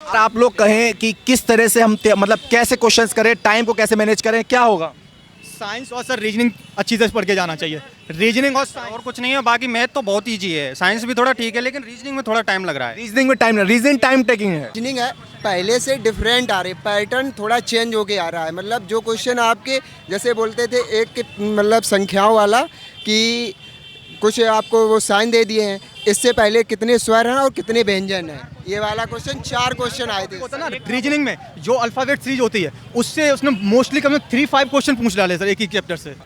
आप लोग कहें कि किस तरह से हम मतलब कैसे क्वेश्चंस करें, टाइम को कैसे मैनेज करें, क्या होगा? साइंस और सर रीजनिंग अच्छी तरह से पढ़ के जाना चाहिए। रीजनिंग और साइंस और कुछ नहीं है, बाकी मैथ तो बहुत ईजी है। साइंस भी थोड़ा ठीक है, लेकिन रीजनिंग में थोड़ा टाइम लग रहा है। रीजनिंग में टाइम, रीजनिंग टाइम टेकिंग है। रीजनिंग है, पहले से डिफरेंट आ रही, पैटर्न थोड़ा चेंज होके आ रहा है। मतलब जो क्वेश्चन आपके जैसे बोलते थे एक के मतलब संख्याओं वाला कि कुछ आपको वो साइन दे दिए हैं, इससे पहले कितने स्वर हैं और कितने व्यंजन हैं, ये वाला क्वेश्चन 4 क्वेश्चन आए थे। होता है ना रीजनिंग में जो अल्फाबेट सीरीज होती है, उससे उसने मोस्टली कम से 3-5 क्वेश्चन पूछ डाले सर एक ही चैप्टर से।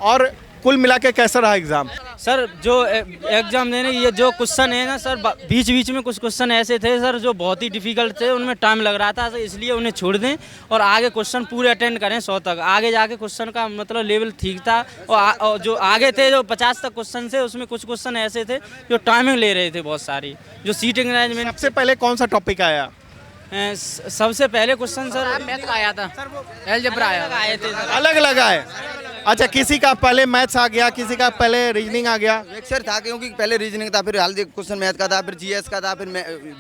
और कुल मिला के कैसा रहा एग्जाम? सर जो एग्जाम देने ये जो क्वेश्चन है ना सर, बीच बीच में कुछ क्वेश्चन ऐसे थे सर जो बहुत ही डिफिकल्ट थे, उनमें टाइम लग रहा था, तो इसलिए उन्हें छोड़ दें और आगे क्वेश्चन पूरे अटेंड करें 100 तक। आगे जाके क्वेश्चन का मतलब लेवल ठीक था और जो आगे थे जो 50 तक क्वेश्चन थे, उसमें कुछ क्वेश्चन ऐसे थे जो टाइमिंग ले रहे थे बहुत सारी। जो सीटिंग अरेंजमेंट सबसे पहले कौन सा टॉपिक आया? सबसे पहले क्वेश्चन सर मैथ का आया था, अलजेब्रा आए थे सर। अलग अलग आए। अच्छा, किसी का पहले मैथ्स आ गया, किसी का पहले रीजनिंग आ गया। मिक्सर था, क्योंकि पहले रीजनिंग था, फिर हाल क्वेश्चन मैथ का था, फिर जीएस का था, फिर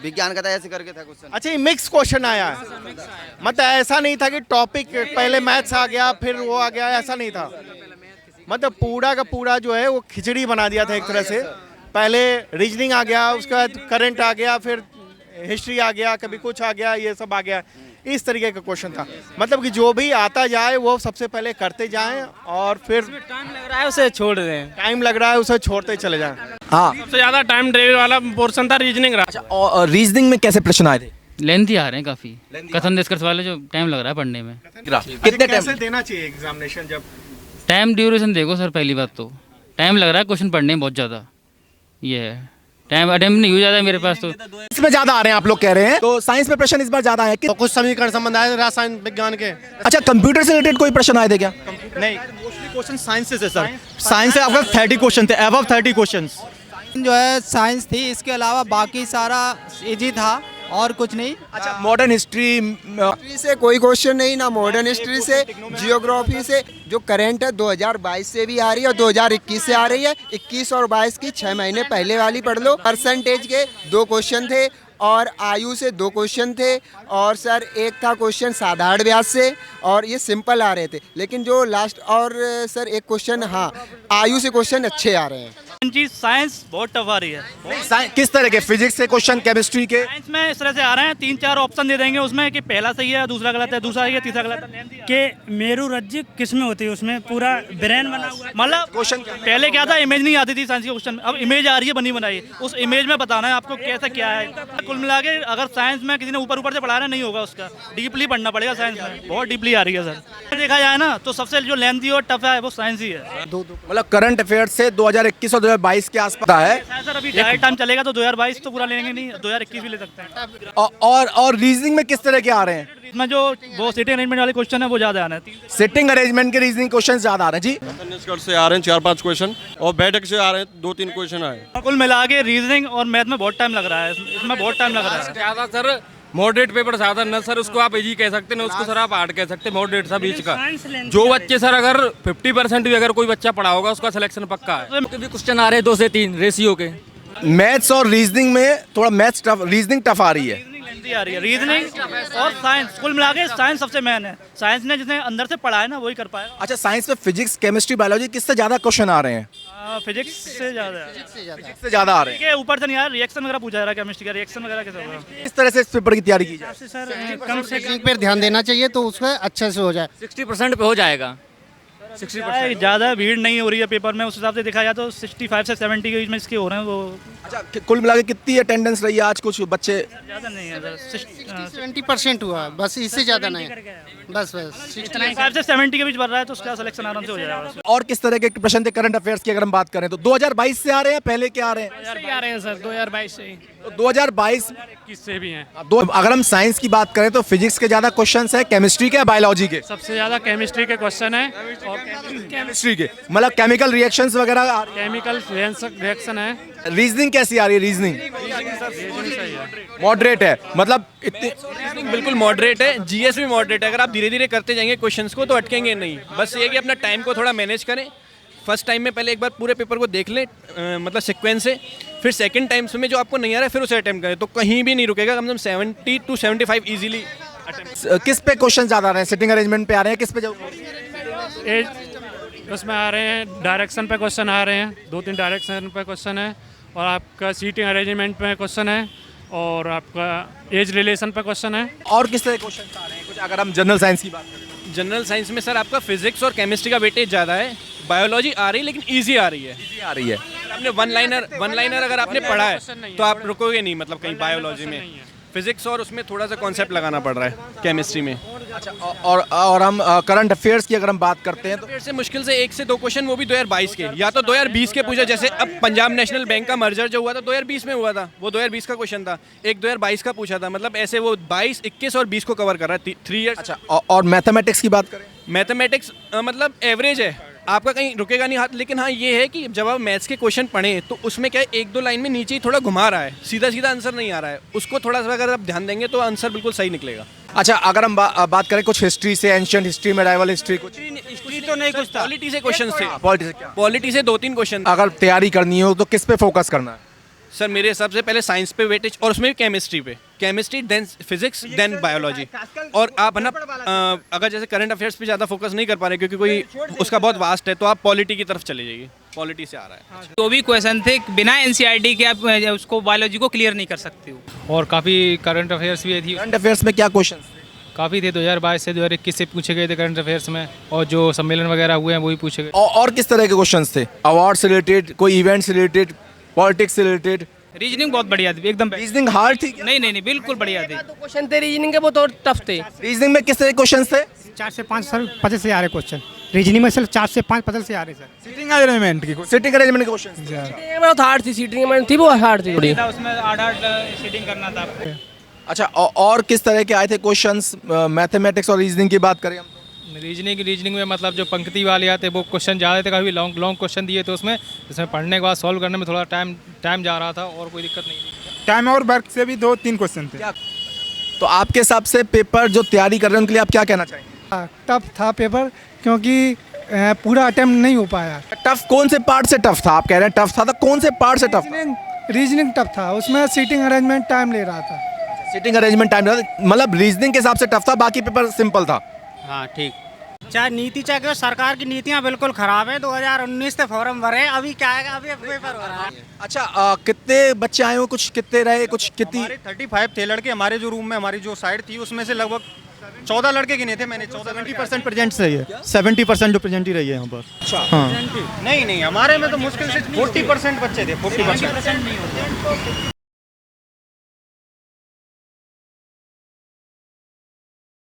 विज्ञान का था, ऐसे करके था क्वेश्चन। अच्छा, ये मिक्स क्वेश्चन आया है, मतलब ऐसा नहीं था कि टॉपिक पहले मैथ्स आ गया फिर वो आ गया, ऐसा नहीं था। मतलब पूरा का पूरा जो है वो खिचड़ी बना दिया था एक तरह से। पहले रीजनिंग आ गया, उसके बाद करंट आ गया, फिर हिस्ट्री आ गया, कभी कुछ आ गया, ये सब आ गया। इस तरीके का क्वेश्चन था, मतलब कि जो भी आता जाए वो सबसे पहले करते जाएं और फिर टाइम लग रहा है उसे छोड़ दें। टाइम लग रहा है उसे छोड़ते चले जाएं। हाँ, सबसे ज्यादा टाइम ड्रेव वाला पोर्शन था रीजनिंग रहा। अच्छा, और रीजनिंग में कैसे प्रश्न आए थे? लेंथी आ रहे हैं काफी, कथन निष्कर्ष वाले जो टाइम लग रहा है पढ़ने में। कितने टाइम देना चाहिए एग्जामिनेशन? जब टाइम ड्यूरेशन देखो सर, पहली बात तो टाइम लग रहा है क्वेश्चन पढ़ने में बहुत ज़्यादा, ये है टाइम अटेम्प्ट नहीं हो जाता है मेरे पास तो। इसमें ज्यादा आ रहे हैं आप लोग कह रहे हैं, तो साइंस में प्रश्न इस बार ज्यादा है कि तो कुछ समीकरण संबंध आए रसायन विज्ञान के। अच्छा, कंप्यूटर से रिलेटेड कोई प्रश्न आए थे क्या? नहीं, मोस्टली क्वेश्चन साइंस से सर। साइंस से आपका 30 क्वेश्चन थे, अबव 30 क्वेश्चन जो है साइंस थी, इसके अलावा बाकी सारा इजी था और कुछ नहीं। अच्छा, मॉडर्न हिस्ट्री हिस्ट्री से कोई क्वेश्चन नहीं, ना मॉडर्न हिस्ट्री से, जियोग्राफी से। जो करंट है 2022 से भी आ रही है और 2021 से आ रही है। 21 और 22 की 6 महीने पहले वाली पढ़ लो। परसेंटेज के 2 क्वेश्चन थे और आयु से 2 क्वेश्चन थे, और सर एक था क्वेश्चन साधारण व्यास से, और ये सिंपल आ रहे थे। लेकिन जो लास्ट और सर एक क्वेश्चन, हाँ आयु से क्वेश्चन अच्छे आ रहे हैं। चीज साइंस बहुत टफ आ रही है। किस तरह के? फिजिक्स से क्वेश्चन, केमिस्ट्री के? साइंस में इस तरह से आ रहे हैं, 3-4 ऑप्शन दे देंगे उसमें कि पहला सही है, दूसरा गलत है, दूसरा सही है, तीसरा गलत है। कि मेरू रज्जु किस में होती है, उसमें पूरा ब्रेन बना हुआ है। मतलब क्वेश्चन पहले क्या था, इमेज नहीं आती थी साइंस के क्वेश्चन में, अब इमेज आ रही है बनी बनाई, उस इमेज में बताना है आपको कैसा क्या है। कुल मिला के अगर साइंस में किसी ने ऊपर ऊपर से पढ़ा रहा नहीं होगा, उसका डीपली पढ़ना पड़ेगा। साइंस में बहुत डीपली आ रही है सर। देखा जाए ना तो सबसे जो लेंथी और टफ है वो साइंस ही है। मतलब करंट अफेयर्स से 2021 और 2022 के आसपास है। सर अभी डायरेक्ट टाइम चलेगा तो 2022 तो पूरा लेंगे नहीं, 2021 भी ले सकते हैं। और रीजनिंग में किस तरह के आ रहे हैं? इसमें जो वो सीटिंग अरेंजमेंट वाले क्वेश्चन है वो ज्यादा आना है। सिटिंग अरेंजमेंट के रीजनिंग क्वेश्चन ज्यादा आ रहे हैं जी। निष्कर्ष से आ रहे हैं 4-5 क्वेश्चन, और बैठक से आ रहे हैं 2-3 क्वेश्चन आए। कुल मिला के रीजनिंग और मैथ में बहुत टाइम लग रहा है, इसमें बहुत टाइम लग रहा है। ज़्यादा सर मॉडरेट पेपर ज़्यादा न सर, उसको आप इजी कह सकते हैं, उसको सर आप हार्ड कह सकते हैं। मॉडरेट सा बीच का जो बच्चे सर अगर 50% भी अगर कोई बच्चा पढ़ा होगा उसका सिलेक्शन पक्का है। भी क्वेश्चन आ रहे हैं 2 से 3 रेशियो के। मैथ्स और रीजनिंग में थोड़ा मैथ्स टफ, रीजनिंग टफ आ रही है। लेंथी आ रही है रीजनिंग और साइंस। कुल मिला के साइंस सबसे मेन है। साइंस ने जिसने अंदर से पढ़ा है ना वही कर पाएगा। अच्छा, साइंस में फिजिक्स, केमिस्ट्री, बायोलॉजी किससे ज्यादा क्वेश्चन आ रहे हैं? फिजिक्स से ज्यादा है। फिजिक्स से ज्यादा आ रहे हैं। ठीक है, ऊपर से नहीं आ रहा, रिएक्शन वगैरह पूछा जा रहा है, केमिस्ट्री का रिएक्शन वगैरह कैसे होगा। किस तरह से इस पेपर की तैयारी की जाए? सर कम से कम पर ध्यान देना चाहिए तो उसमें अच्छे से हो जाए। 60% पे हो जाएगा। 60% ज़्यादा भीड़ नहीं हो रही है पेपर में, उस हिसाब से देखा जाए तो 65 से 70 के बीच में इसके हो रहे हैं वो। अच्छा, कुल मिला के कितनी अटेंडेंस रही है आज? कुछ बच्चे ज़्यादा नहीं है सर, 70% हुआ, बस इससे ज़्यादा नहीं। बस 65 से 70 के बीच बढ़ रहा है तो उसका सिलेक्शन आराम से हो जाएगा। और किस तरह के प्रश्न थे करंट अफेयर्स की अगर हम बात करें तो 2022 से आ रहे हैं, पहले क्या आ रहे हैं? आ रहे हैं सर 2022 से ही, तो 2022 किससे भी हैं। अगर हम साइंस की बात करें तो फिजिक्स के ज्यादा क्वेश्चंस है, केमिस्ट्री के, बायोलॉजी के? सबसे ज़्यादा केमिस्ट्री के क्वेश्चन है और केमिस्ट्री के, मतलब केमिकल रिएक्शंस वगैरह। केमिकल रिएक्शन है। रीजनिंग कैसी आ रही है? रीजनिंग मॉडरेट है, मतलब इतनी बिल्कुल मॉडरेट है। जीएस भी मॉडरेट है, अगर आप धीरे धीरे करते जाएंगे क्वेश्चंस को तो अटकेंगे नहीं। बस ये कि अपना टाइम को थोड़ा मैनेज करें, फर्स्ट टाइम में पहले एक बार पूरे पेपर को देख लें, मतलब सीक्वेंस से, फिर सेकंड टाइम में जो आपको नहीं आ रहा है फिर उसे अटेम्प्ट करें, तो कहीं भी नहीं रुकेगा। कम से कम 70 to 75 इजीली। किस पे क्वेश्चन ज़्यादा आ रहे हैं? सिटिंग अरेंजमेंट पे आ रहे हैं, किस पे उसमें आ रहे हैं डायरेक्शन पे क्वेश्चन आ रहे हैं, 2-3 डायरेक्शन पे क्वेश्चन है, और आपका सीटिंग अरेंजमेंट पे क्वेश्चन है, और आपका एज रिलेशन पे क्वेश्चन है। और किस तरह क्वेश्चन आ रहे हैं कुछ, अगर हम जनरल साइंस की बात करें? जनरल साइंस में सर आपका फिजिक्स और केमिस्ट्री का वेटेज ज़्यादा है, बायोलॉजी आ रही है लेकिन ईजी आ रही है। आ रही है। आपने वन लाइनर अगर आपने पढ़ा है तो आप रुकोगे नहीं, मतलब कहीं बायोलॉजी में। फिजिक्स और उसमें थोड़ा सा कॉन्सेप्ट लगाना पड़ रहा है केमिस्ट्री में। अच्छा, और हम करंट अफेयर्स की अगर हम बात करते हैं तो फिर से मुश्किल से 1 से 2 क्वेश्चन, वो भी 2022 के, या तो 2020 के पूछा। जैसे अब पंजाब नेशनल बैंक का मर्जर जो हुआ था 2020 में हुआ था, वो 2020 का क्वेश्चन था। एक 2022 का पूछा था, मतलब ऐसे वो 22, 21 और 20 को कवर कर रहा है 3 ईयर्स। अच्छा, और मैथमेटिक्स की बात करें? मैथमेटिक्स मतलब एवरेज है, आपका कहीं रुकेगा नहीं हाथ। लेकिन हाँ ये है कि जब आप मैथ्स के क्वेश्चन पढ़ें तो उसमें क्या है, 1-2 लाइन में नीचे ही थोड़ा घुमा रहा है, सीधा सीधा आंसर नहीं आ रहा है, उसको थोड़ा सा अगर आप ध्यान देंगे तो आंसर बिल्कुल सही निकलेगा। अच्छा, अगर हम बात करें कुछ हिस्ट्री से, एंशिएंट हिस्ट्री, मेडाइवल हिस्ट्री, कुछ हिस्ट्री तो नहीं, कुछ पॉलिटी से क्वेश्चन थे। पॉलिटी से क्या? पॉलिटी से 2-3 क्वेश्चन। अगर तैयारी करनी हो तो किस पे फोकस करना है? सर मेरे हिसाब से पहले साइंस पे वेटेज, और उसमें भी केमिस्ट्री पे, chemistry then physics then biology. और आप है ना अगर जैसे करंट अफेयर्स पे ज़्यादा फोकस नहीं कर पा रहे क्योंकि कोई उसका बहुत वास्ट है, तो आप पॉलिटी की तरफ चले जाइए, पॉलिटी से आ रहा है। तो भी क्वेश्चन थे बिना एनसीईआरटी के आप उसको बायोलॉजी को क्लियर नहीं कर सकते हो। और काफ़ी करंट अफेयर्स भी थी, करंट अफेयर्स में क्या क्वेश्चन? काफ़ी थे, 2022 से 2021 से पूछे गए थे करंट अफेयर्स में, और जो सम्मेलन वगैरह हुए हैं वो भी पूछे गए। और किस तरह के क्वेश्चन थे? अवार्ड से रिलेटेड, कोई इवेंट से रिलेटेड, पॉलिटिक्स से रिलेटेड? रीजनिंग बहुत बढ़िया थी, एकदम। रीजनिंग हार्ड थी? नहीं बिल्कुल बढ़िया थी। क्वेश्चन थे रीजनिंग के, वो तो टफ थे। रीजनिंग में किस तरह के क्वेश्चन थे? 4 से 5 सर पजल से आ रहे क्वेश्चन, रीजनिंग में सिर्फ 4 से 5 पजल से आ रहे सर। सिटिंग अरेंजमेंट के क्वेश्चन बहुत हार्ड थी, सीटिंग थी वो हार्ड थी थोड़ी। उसमें 8 सीटिंग करना था आपको। अच्छा, और किस तरह के आए थे क्वेश्चंस? मैथमेटिक्स और रीजनिंग की बात करें हम तो रीजनिंग में मतलब जो पंक्ति वाले आते वो क्वेश्चन ज़्यादा थे, काफ़ी लॉन्ग क्वेश्चन दिए थे उसमें, जिसमें पढ़ने के बाद सॉल्व करने में थोड़ा टाइम जा रहा था, और कोई दिक्कत नहीं थी। टाइम और वर्क से भी 2-3 क्वेश्चन थे। तो आपके हिसाब से पेपर जो तैयारी कर रहे हैं उनके लिए आप क्या कहना चाहेंगे? टफ था पेपर, क्योंकि पूरा अटेम्प्ट नहीं हो पाया। टफ कौन से पार्ट से टफ था? आप कह रहे हैं टफ था, तो कौन से पार्ट से टफ? रीजनिंग टफ था, उसमें सीटिंग अरेंजमेंट टाइम ले रहा था। सिटिंग अरेंजमेंट टाइम, मतलब रीजनिंग के हिसाब से टफ था, बाकी पेपर सिंपल था। हाँ ठीक। चाहे नीति चाहे सरकार की नीतियाँ बिल्कुल खराब है। 2019 से फॉर्म भरे, अभी क्या है, अभी पेपर हो रहा है। अच्छा, कितने बच्चे आए हो, कुछ कितने रहे, कुछ कितनी? 35 थे लड़के हमारे जो रूम में, हमारी जो साइड थी उसमें से लगभग 14 लड़के गिने थे मैंने। 70% प्रेजेंट रही है, 70% जो प्रेजेंट ही रही है यहाँ पर। अच्छा, हाँ। नहीं हमारे में तो मुश्किल से 40% बच्चे थे, 40%।